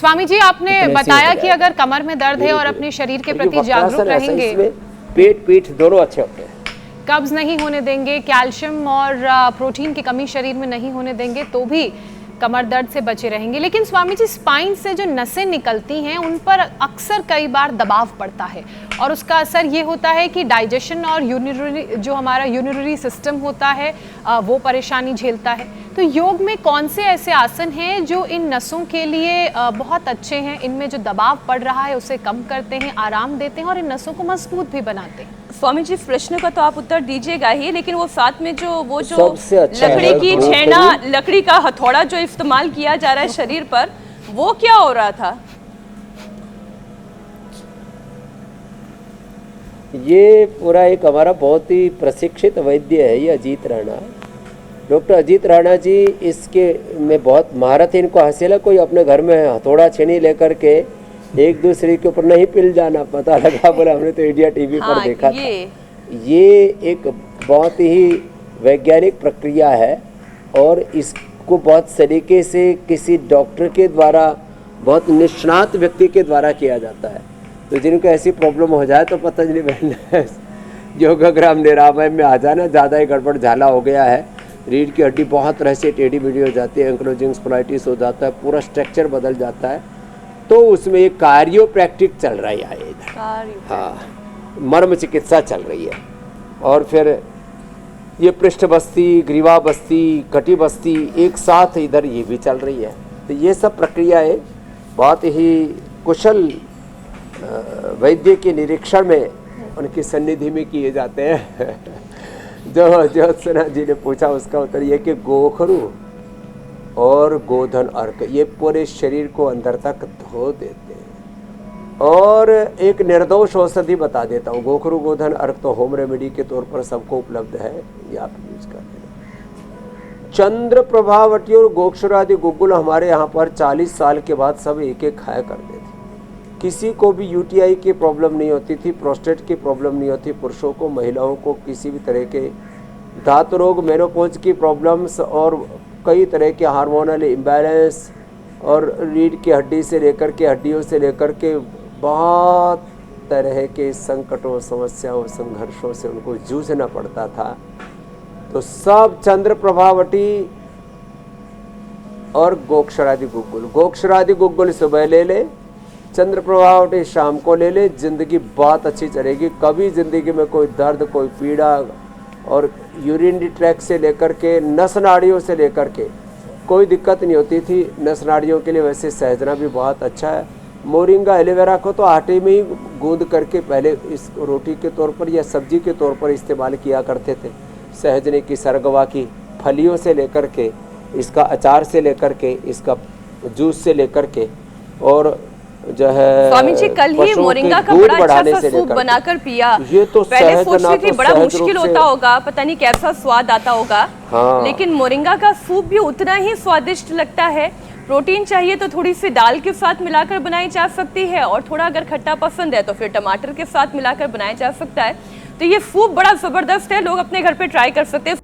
स्वामी जी, आपने बताया कि अगर कमर में दर्द है और अपने शरीर के प्रति जागरूक रहेंगे, पेट पीठ दोनों अच्छे होते हैं, कब्ज नहीं होने देंगे, कैल्शियम और प्रोटीन की कमी शरीर में नहीं होने देंगे, तो भी कमर दर्द से बचे रहेंगे। लेकिन स्वामी जी, स्पाइन से जो नसें निकलती हैं उन पर अक्सर कई बार दबाव पड़ता है और उसका असर ये होता है कि डाइजेशन और जो हमारा यूरिनरी सिस्टम होता है वो परेशानी झेलता है। तो योग में कौन से ऐसे आसन हैं जो इन नसों के लिए बहुत अच्छे हैं, इनमें जो दबाव पड़ रहा है उसे कम करते हैं, आराम देते हैं और इन नसों को मजबूत भी बनाते हैं? स्वामी जी, प्रश्न का तो आप उत्तर दीजिएगा ही, लेकिन वो साथ में जो अच्छा लकड़ी की छेना, लकड़ी का हथौड़ा जो इस्तेमाल किया जा रहा है शरीर पर, वो क्या हो रहा था? ये पूरा एक हमारा बहुत ही प्रशिक्षित वैद्य है, ये अजीत राणा, डॉक्टर अजीत राणा जी। इसके में बहुत महारत है, इनको हासिल है। कोई अपने घर में हथौड़ा छेनी लेकर के एक दूसरे के ऊपर नहीं पिल जाना, पता लगा बोला हमने तो इंडिया टीवी पर देखा था। ये एक बहुत ही वैज्ञानिक प्रक्रिया है और इसको बहुत सलीके से किसी डॉक्टर के द्वारा, बहुत निष्णात व्यक्ति के द्वारा किया जाता है। तो जिनको ऐसी प्रॉब्लम हो जाए तो पतंजलि बहन योगग्राम निरामय में आ जाना, ज़्यादा ही गड़बड़ झाला हो गया है, रीढ़ की हड्डी बहुत तरह से टेढ़ी मेढ़ी हो जाती है, एंक्लोजिंग स्पोलाइटिस हो जाता है, पूरा स्ट्रक्चर बदल जाता है, तो उसमें एक कार्डियोप्रैक्टिक चल रही है इधर, हाँ, मर्म चिकित्सा चल रही है। और फिर ये पृष्ठ बस्ती, ग्रीवा बस्ती, कटी बस्ती एक साथ इधर ये भी चल रही है। तो ये सब प्रक्रियाएं बहुत ही कुशल वैद्य के निरीक्षण में, उनकी सन्निधि में किए जाते हैं। जो ज्योत्सना जी ने पूछा उसका उत्तर ये कि गोखरू और गोधन अर्क ये पूरे शरीर को अंदर तक धो देते हैं। और एक निर्दोष औषधि बता देता हूँ, गोखरू गोधन अर्क तो होम रेमेडी के तौर पर सबको उपलब्ध है, ये आप यूज कर लें। चंद्र प्रभावटी और गोक्षरादि गुग्गुल हमारे यहाँ पर 40 साल के बाद सब एक एक खाया करते थे। किसी को भी यूटीआई की प्रॉब्लम नहीं होती थी, प्रोस्टेट की प्रॉब्लम नहीं होती, पुरुषों को महिलाओं को किसी भी तरह के धातु रोग, मेनोपॉज की प्रॉब्लम्स और कई तरह के हार्मोनल इम्बैलेंस और रीढ़ की हड्डी से लेकर के हड्डियों से लेकर के बहुत तरह के संकटों, समस्याओं, संघर्षों से उनको जूझना पड़ता था। तो सब चंद्र प्रभावटी और गोक्षरादि गुग्गुल, गोक्षरादि गुग्गुल सुबह ले ले, चंद्र प्रभावटी शाम को ले ले, जिंदगी बहुत अच्छी चलेगी। कभी जिंदगी में कोई दर्द, कोई पीड़ा और यूरिनरी ट्रैक से लेकर के नस नाड़ियों से लेकर के कोई दिक्कत नहीं होती थी। नस नाड़ियों के लिए वैसे सहजना भी बहुत अच्छा है। मोरिंगा एलोवेरा को तो आटे में ही गूंद करके पहले इस रोटी के तौर पर या सब्जी के तौर पर इस्तेमाल किया करते थे। सहजने की, सरगवा की फलियों से लेकर के, इसका अचार से लेकर के, इसका जूस से लेकर के, और जो है स्वामी जी कल ही मोरिंगा का बड़ा अच्छा सा सूप बनाकर पिया। ये तो पहले सोच रही थी बड़ा मुश्किल होता होगा, पता नहीं कैसा स्वाद आता होगा, हाँ। लेकिन मोरिंगा का सूप भी उतना ही स्वादिष्ट लगता है। प्रोटीन चाहिए तो थोड़ी सी दाल के साथ मिलाकर बनाई जा सकती है, और थोड़ा अगर खट्टा पसंद है तो फिर टमाटर के साथ मिलाकर बनाया जा सकता है। तो ये सूप बड़ा जबरदस्त है, लोग अपने घर पे ट्राई कर सकते हैं।